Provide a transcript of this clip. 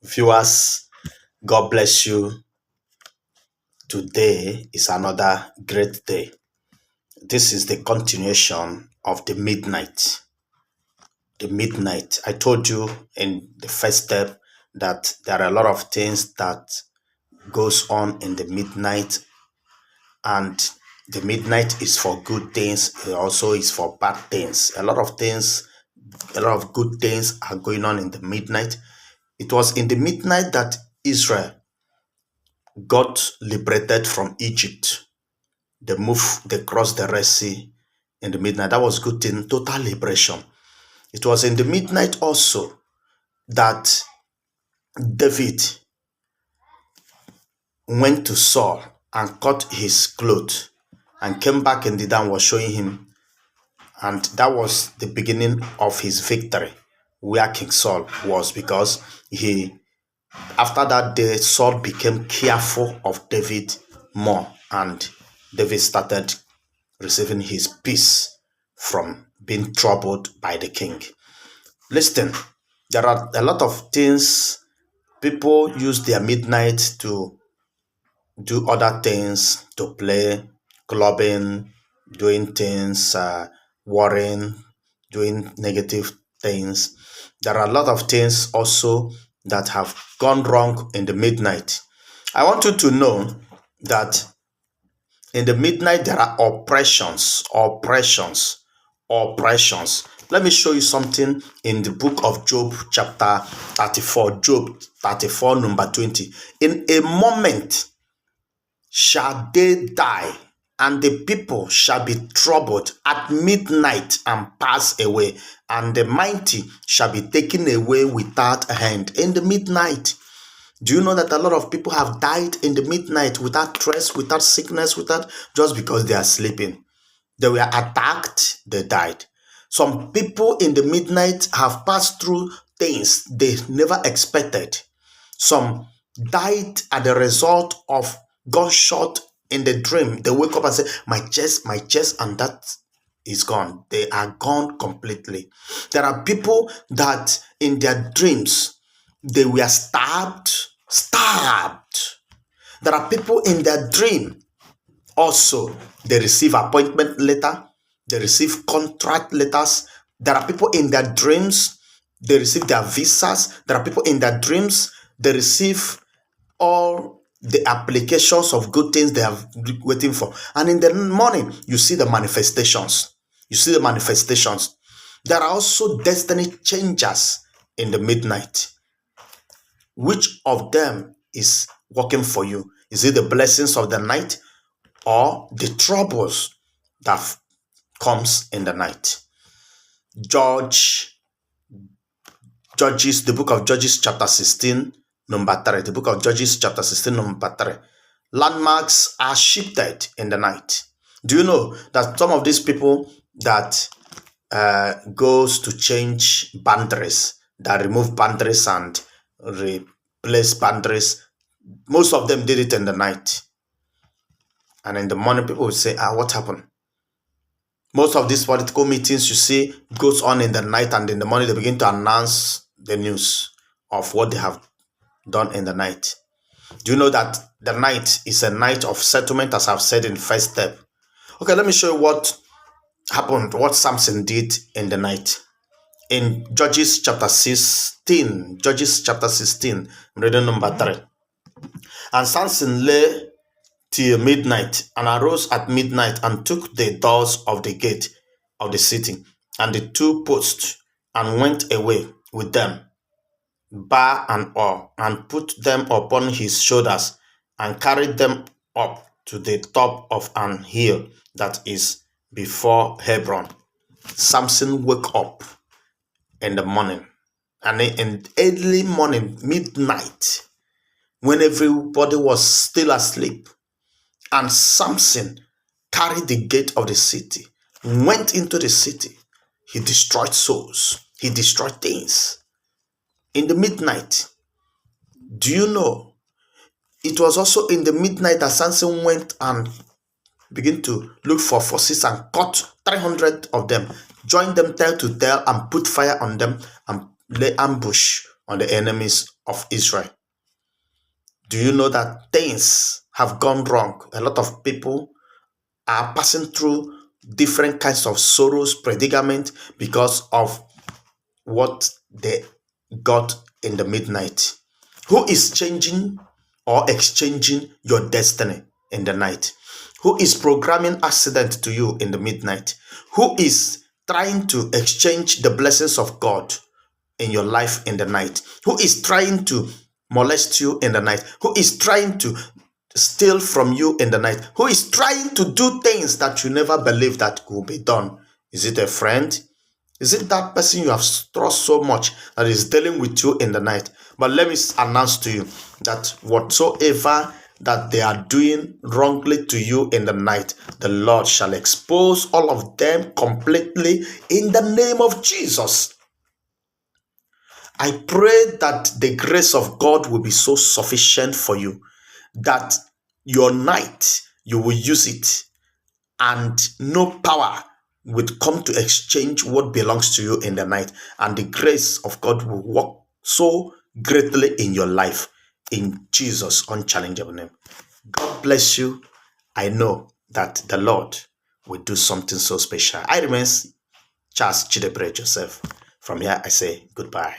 Viewers, God bless you. Today is another great day. This is the continuation of the midnight. The midnight. I told you in the first step that there are a lot of things that goes on in the midnight, and the midnight is for good things. It also is for bad things. A lot of good things are going on in the midnight. It was in the midnight that Israel got liberated from Egypt. They crossed the Red Sea in the midnight. That was good thing, total liberation. It was in the midnight also that David went to Saul and cut his clothes and came back and the down was showing him. And that was the beginning of his victory, where King Saul was, because after that day, Saul became careful of David more, and David started receiving his peace from being troubled by the king. Listen, there are a lot of things. People use their midnight to do other things, to play, clubbing, doing things, worrying, doing negative things. There are a lot of things also that have gone wrong in the midnight. I want you to know that in the midnight there are oppressions. Let me show you something in the book of Job, chapter 34. Job 34, number 20. In a moment shall they die, and the people shall be troubled at midnight and pass away, and the mighty shall be taken away without a hand. In the midnight. Do you know that a lot of people have died in the midnight without stress, without sickness, just because they are sleeping? They were attacked, they died. Some people in the midnight have passed through things they never expected. Some died as the result of gunshot in the dream. They wake up and say, my chest, and that is gone. They are gone completely. There are people that in their dreams, they were stabbed. There are people in their dream also, they receive appointment letter, they receive contract letters. There are people in their dreams, they receive their visas. There are people in their dreams, they receive all the applications of good things they are waiting for. And in the morning, you see the manifestations. There are also destiny changers in the midnight. Which of them is working for you? Is it the blessings of the night or the troubles that comes in the night? Judges, the book of Judges chapter 16, number 3. The book of Judges chapter 16, number 3. Landmarks are shifted in the night. Do you know that some of these people that goes to change boundaries, that remove boundaries and replace boundaries, most of them did it in the night. And in the morning, people will say, what happened? Most of these political meetings you see goes on in the night, and in the morning they begin to announce the news of what they have done in the night. Do you know that the night is a night of settlement, as I've said in first step? Okay, let me show you what happened, what Samson did in the night. In Judges chapter 16, reading number 3. And Samson lay till midnight, and arose at midnight, and took the doors of the gate of the city, and the 2 posts, and went away with them, bar and all, and put them upon his shoulders, and carried them up to the top of an hill that is before Hebron. Samson woke up in the morning, and in early morning, midnight, when everybody was still asleep, and Samson carried the gate of the city, went into the city. He destroyed souls. He destroyed things. In the midnight, do you know, it was also in the midnight that Samson went and began to look for forces and caught 300 of them, joined them tail to tail, and put fire on them and lay ambush on the enemies of Israel. Do you know that things have gone wrong? A lot of people are passing through different kinds of sorrows, predicament, because of what they got in the midnight. Who is changing or exchanging your destiny in the night? Who is programming accident to you in the midnight? Who is trying to exchange the blessings of God in your life in the night? Who is trying to molest you in the night? Who is trying to steal from you in the night? Who is trying to do things that you never believed that will be done? Is it a friend? Is it that person you have trust so much that is dealing with you in the night? But let me announce to you that whatsoever that they are doing wrongly to you in the night, the Lord shall expose all of them completely in the name of Jesus. I pray that the grace of God will be so sufficient for you that your night, you will use it and no power would come to exchange what belongs to you in the night, and the grace of God will work so greatly in your life in Jesus' unchallengeable name. God bless you. I know that the Lord will do something so special. I remain Charles Chidiebere Joseph. From here I say goodbye.